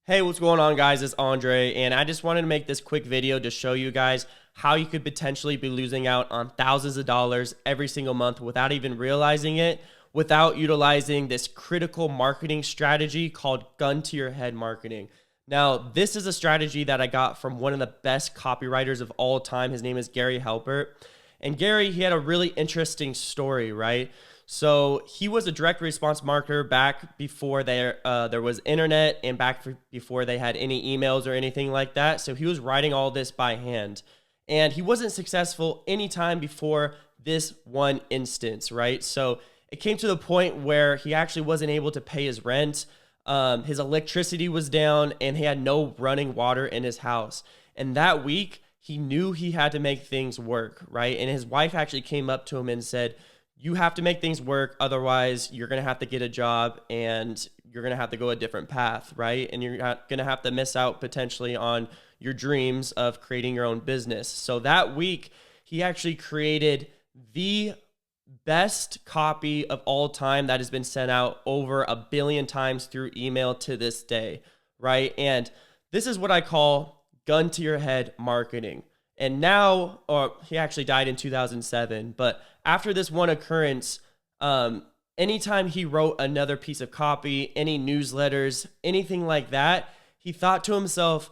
Hey, what's going on, guys? It's Andre, and I just wanted to make this quick video to show you guys how you could potentially be losing out on thousands of dollars every single month without even realizing it, without utilizing this critical marketing strategy called gun to your head marketing. Now, this is a strategy that I got from one of the best copywriters of all time. His name is Gary Halpert. And Gary, he had a really interesting story, right? So he was a direct response marketer back before there was internet and before they had any emails or anything like that. So he was writing all this by hand. And he wasn't successful anytime before this one instance, right? So it came to the point where he actually wasn't able to pay his rent. His electricity was down and he had no running water in his house. And that week, he knew he had to make things work, right? And his wife actually came up to him and said, you have to make things work. Otherwise, you're going to have to get a job and you're going to have to go a different path, right? And you're going to have to miss out potentially on your dreams of creating your own business. So that week, he actually created the best copy of all time that has been sent out over 1 billion times through email to this day, right? And this is what I call gun to your head marketing. And now, or he actually died in 2007, but after this one occurrence, anytime he wrote another piece of copy, any newsletters, anything like that, he thought to himself,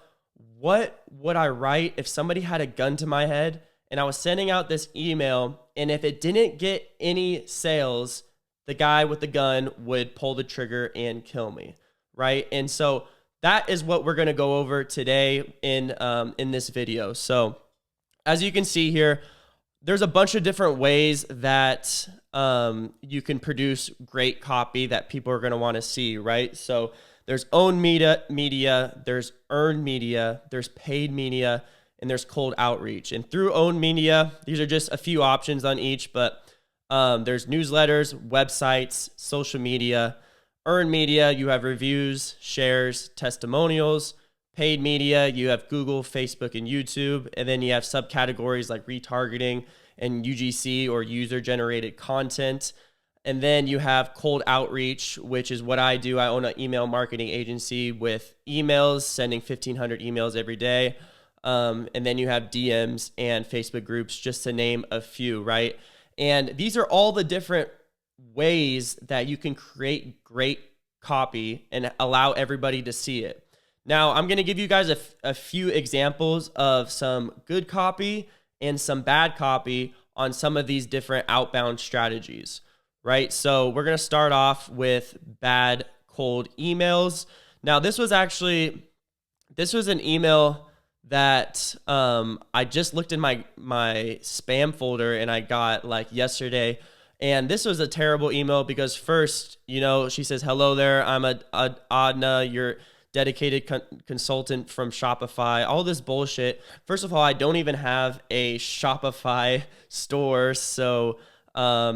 what would I write if somebody had a gun to my head and I was sending out this email, and if it didn't get any sales, the guy with the gun would pull the trigger and kill me, right? And so that is what we're going to go over today in this video. So as you can see here, there's a bunch of different ways that you can produce great copy that people are going to want to see, right? So there's owned media, there's earned media, there's paid media, and there's cold outreach. And through owned media, these are just a few options on each, but there's newsletters, websites, social media. Earned media, you have reviews, shares, testimonials. Paid media, you have Google, Facebook, and YouTube. And then you have subcategories like retargeting and UGC, or user-generated content. And then you have cold outreach, which is what I do. I own an email marketing agency with emails, sending 1,500 emails every day. And then you have DMs and Facebook groups, just to name a few, right? And these are all the different ways that you can create great copy and allow everybody to see it. Now, I'm going to give you guys a few examples of some good copy and some bad copy on some of these different outbound strategies, right? So we're going to start off with bad cold emails. Now, this was an email that I just looked in my spam folder and I got like yesterday. And this was a terrible email because first, she says, hello there, I'm Adna, you're dedicated consultant from Shopify, all this bullshit. First of all, I don't even have a Shopify store, so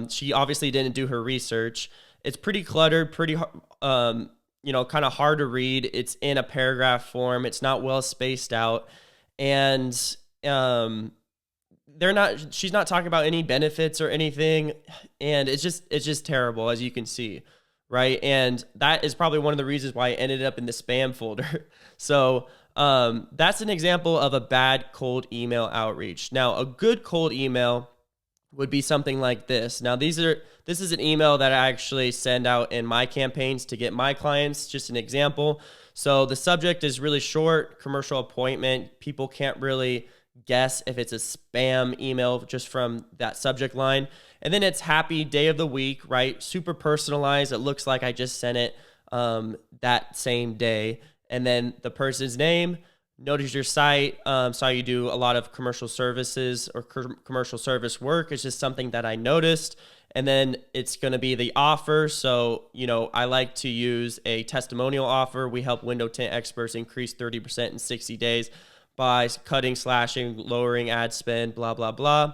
she obviously didn't do her research. It's pretty cluttered, pretty kind of hard to read. It's in a paragraph form. It's not well spaced out, and she's not talking about any benefits or anything, and it's just terrible, as you can see. Right. And that is probably one of the reasons why I ended up in the spam folder. So that's an example of a bad cold email outreach. Now, a good cold email would be something like this. Now, this is an email that I actually send out in my campaigns to get my clients, just an example. So the subject is really short, commercial appointment. People can't really guess if it's a spam email just from that subject line. And then it's happy day of the week, right? Super personalized. It looks like I just sent it that same day. And then the person's name, notice your site, saw you do a lot of commercial services or commercial service work. It's just something that I noticed. And then it's going to be the offer. So, I like to use a testimonial offer. We help window tint experts increase 30% in 60 days by cutting, slashing, lowering ad spend, blah, blah, blah.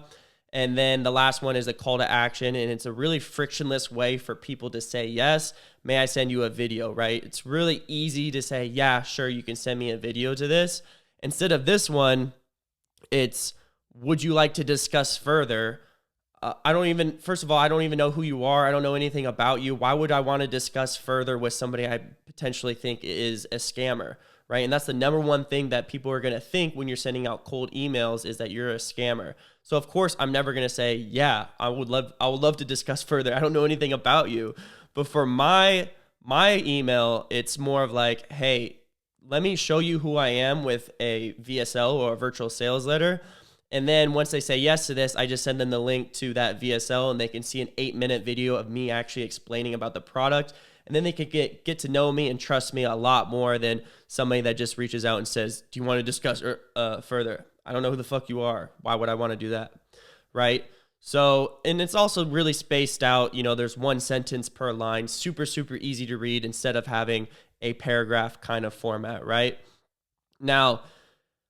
And then the last one is a call to action, and it's a really frictionless way for people to say, yes, may I send you a video, right? It's really easy to say, yeah, sure, you can send me a video to this. Instead of this one, it's, would you like to discuss further? First of all, I don't even know who you are. I don't know anything about you. Why would I want to discuss further with somebody I potentially think is a scammer, right? And that's the number one thing that people are going to think when you're sending out cold emails is that you're a scammer. So of course, I'm never going to say, yeah, I would love to discuss further. I don't know anything about you. But for my email, it's more of like, hey, let me show you who I am with a VSL or a virtual sales letter. And then once they say yes to this, I just send them the link to that VSL and they can see an 8-minute video of me actually explaining about the product. And then they can get to know me and trust me a lot more than somebody that just reaches out and says, do you want to discuss further? I don't know who the fuck you are. Why would I want to do that? Right? So, and it's also really spaced out. You know, there's one sentence per line, super, super easy to read instead of having a paragraph kind of format, right? Now,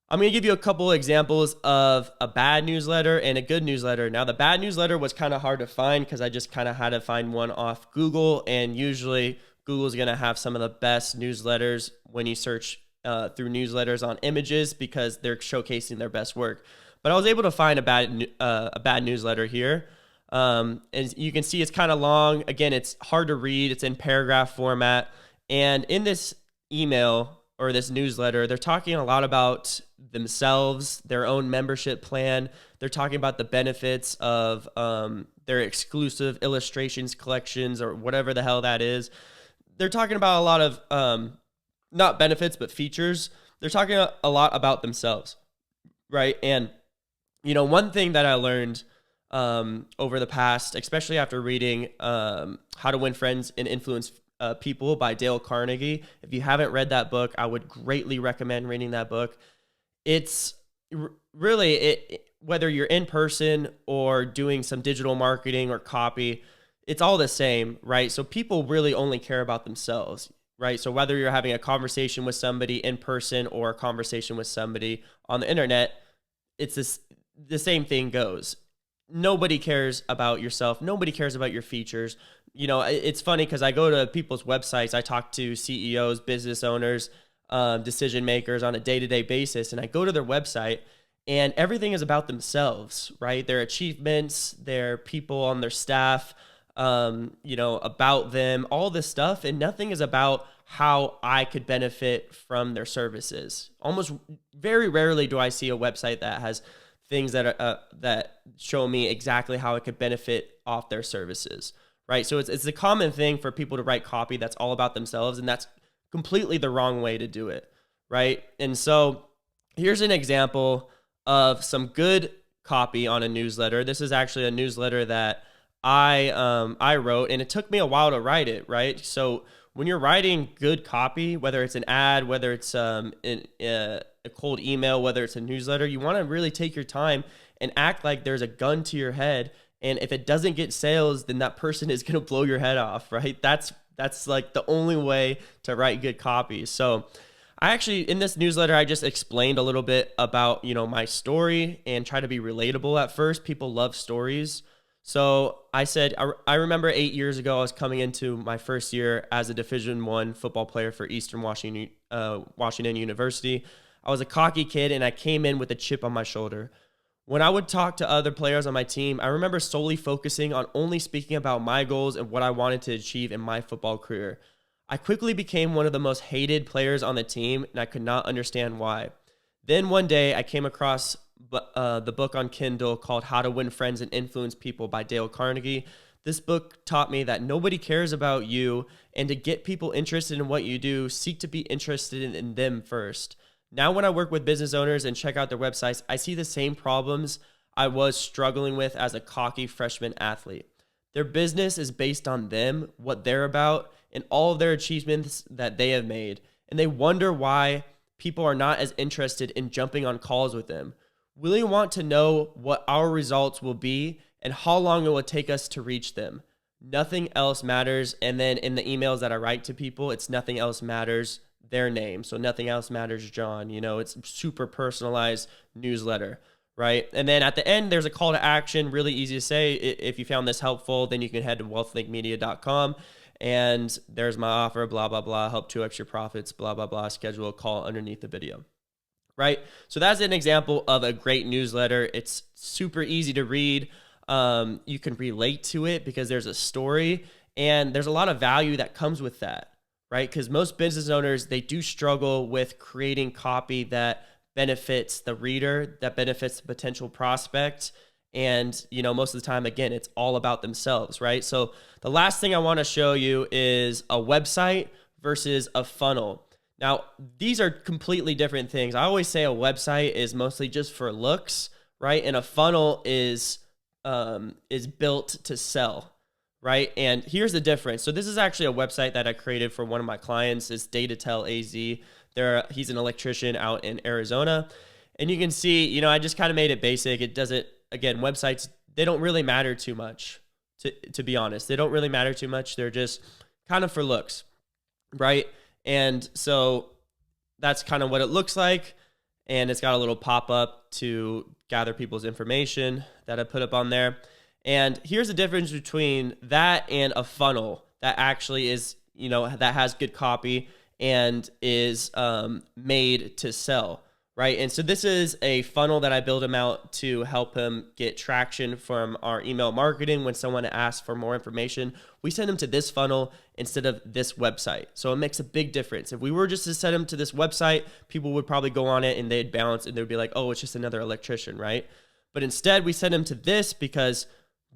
I'm going to give you a couple examples of a bad newsletter and a good newsletter. Now, the bad newsletter was kind of hard to find because I just kind of had to find one off Google. And usually Google's going to have some of the best newsletters when you search through newsletters on images because they're showcasing their best work. But I was able to find a bad newsletter here. And you can see it's kind of long. Again, it's hard to read. It's in paragraph format. And in this email or this newsletter, they're talking a lot about themselves, their own membership plan. They're talking about the benefits of their exclusive illustrations collections or whatever the hell that is. They're talking about a lot of not benefits, but features. They're talking a lot about themselves, right? And, you know, one thing that I learned over the past, especially after reading How to Win Friends and Influence People by Dale Carnegie. If you haven't read that book, I would greatly recommend reading that book. It's really, whether you're in person or doing some digital marketing or copy, it's all the same, right? So people really only care about themselves, right? So whether you're having a conversation with somebody in person or a conversation with somebody on the internet, the same thing goes. Nobody cares about yourself. Nobody cares about your features. You know, it's funny because I go to people's websites. I talk to CEOs, business owners, decision makers on a day-to-day basis. And I go to their website and everything is about themselves, right? Their achievements, their people on their staff, you know, about them, all this stuff. And nothing is about how I could benefit from their services. Almost very rarely do I see a website that has things that show me exactly how I could benefit off their services, right? So it's a common thing for people to write copy that's all about themselves, and that's completely the wrong way to do it, right? And so here's an example of some good copy on a newsletter. This is actually a newsletter that I wrote, and it took me a while to write it, right? So when you're writing good copy, whether it's an ad, whether it's a cold email, whether it's a newsletter, you want to really take your time and act like there's a gun to your head. And if it doesn't get sales, then that person is going to blow your head off, right? That's like the only way to write good copy. So I actually, in this newsletter, I just explained a little bit about, you know, my story and try to be relatable at first. People love stories. So I said, I remember 8 years ago, I was coming into my first year as a Division I football player for Eastern Washington University. I was a cocky kid and I came in with a chip on my shoulder. When I would talk to other players on my team, I remember solely focusing on only speaking about my goals and what I wanted to achieve in my football career. I quickly became one of the most hated players on the team, and I could not understand why. Then one day I came across the book on Kindle called How to Win Friends and Influence People by Dale Carnegie. This book taught me that nobody cares about you, and to get people interested in what you do, seek to be interested in them first. Now when I work with business owners and check out their websites, I see the same problems I was struggling with as a cocky freshman athlete. Their business is based on them, what they're about, and all of their achievements that they have made. And they wonder why people are not as interested in jumping on calls with them. We really want to know what our results will be and how long it will take us to reach them. Nothing else matters. And then in the emails that I write to people, it's nothing else matters their name. So nothing else matters John. You know, it's super personalized newsletter, right? And then at the end, there's a call to action, really easy to say. If you found this helpful, then you can head to wealthlinkmedia.com. And there's my offer, blah, blah, blah, help 2x your profits, blah, blah, blah, schedule a call underneath the video, right? So that's an example of a great newsletter. It's super easy to read. You can relate to it because there's a story and there's a lot of value that comes with that, right? Because most business owners, they do struggle with creating copy that benefits the reader, that benefits the potential prospect. And, most of the time, again, it's all about themselves, right? So the last thing I want to show you is a website versus a funnel. Now, these are completely different things. I always say a website is mostly just for looks, right? And a funnel is built to sell, right? And here's the difference. So this is actually a website that I created for one of my clients. It's Datatel AZ. He's an electrician out in Arizona. And you can see, I just kind of made it basic. It doesn't, again, websites, they don't really matter too much, to be honest. They don't really matter too much. They're just kind of for looks, right? And so that's kind of what it looks like. And it's got a little pop-up to gather people's information that I put up on there. And here's the difference between that and a funnel that actually is, that has good copy and is made to sell, right? And so this is a funnel that I built him out to help him get traction from our email marketing. When someone asks for more information, we send them to this funnel instead of this website. So it makes a big difference. If we were just to send them to this website, people would probably go on it and they'd bounce and they'd be like, oh, it's just another electrician, right? But instead we send them to this because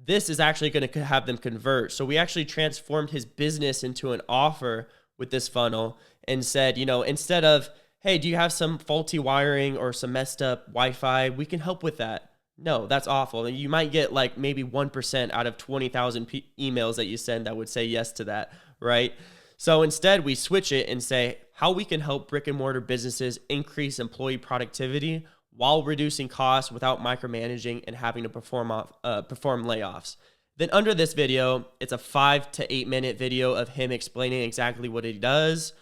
this is actually going to have them convert. So we actually transformed his business into an offer with this funnel and said, instead of, hey, do you have some faulty wiring or some messed up Wi-Fi? We can help with that. No, that's awful. You might get like maybe 1% out of 20,000 emails that you send that would say yes to that, right? So instead we switch it and say how we can help brick and mortar businesses increase employee productivity while reducing costs without micromanaging and having to perform layoffs. Then under this video, it's a 5 to 8 minute video of him explaining exactly what he does,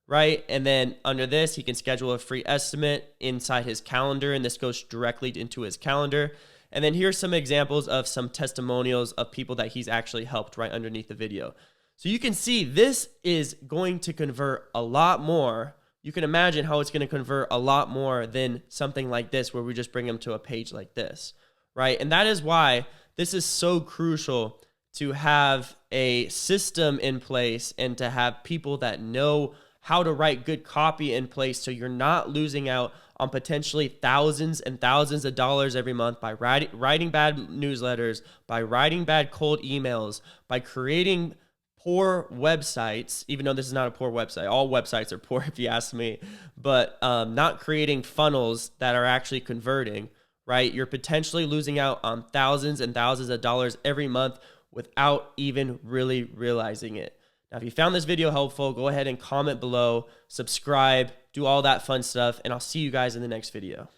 right? And then under this, he can schedule a free estimate inside his calendar, and this goes directly into his calendar. And then here's some examples of some testimonials of people that he's actually helped right underneath the video. So you can see this is going to convert a lot more. You can imagine how it's going to convert a lot more than something like this, where we just bring them to a page like this, right? And that is why this is so crucial to have a system in place and to have people that know how to write good copy in place, so you're not losing out on potentially thousands and thousands of dollars every month by writing bad newsletters, by writing bad cold emails, by creating poor websites, even though this is not a poor website. All websites are poor if you ask me, but not creating funnels that are actually converting, right? You're potentially losing out on thousands and thousands of dollars every month without even really realizing it. Now, if you found this video helpful, go ahead and comment below, subscribe, do all that fun stuff, and I'll see you guys in the next video.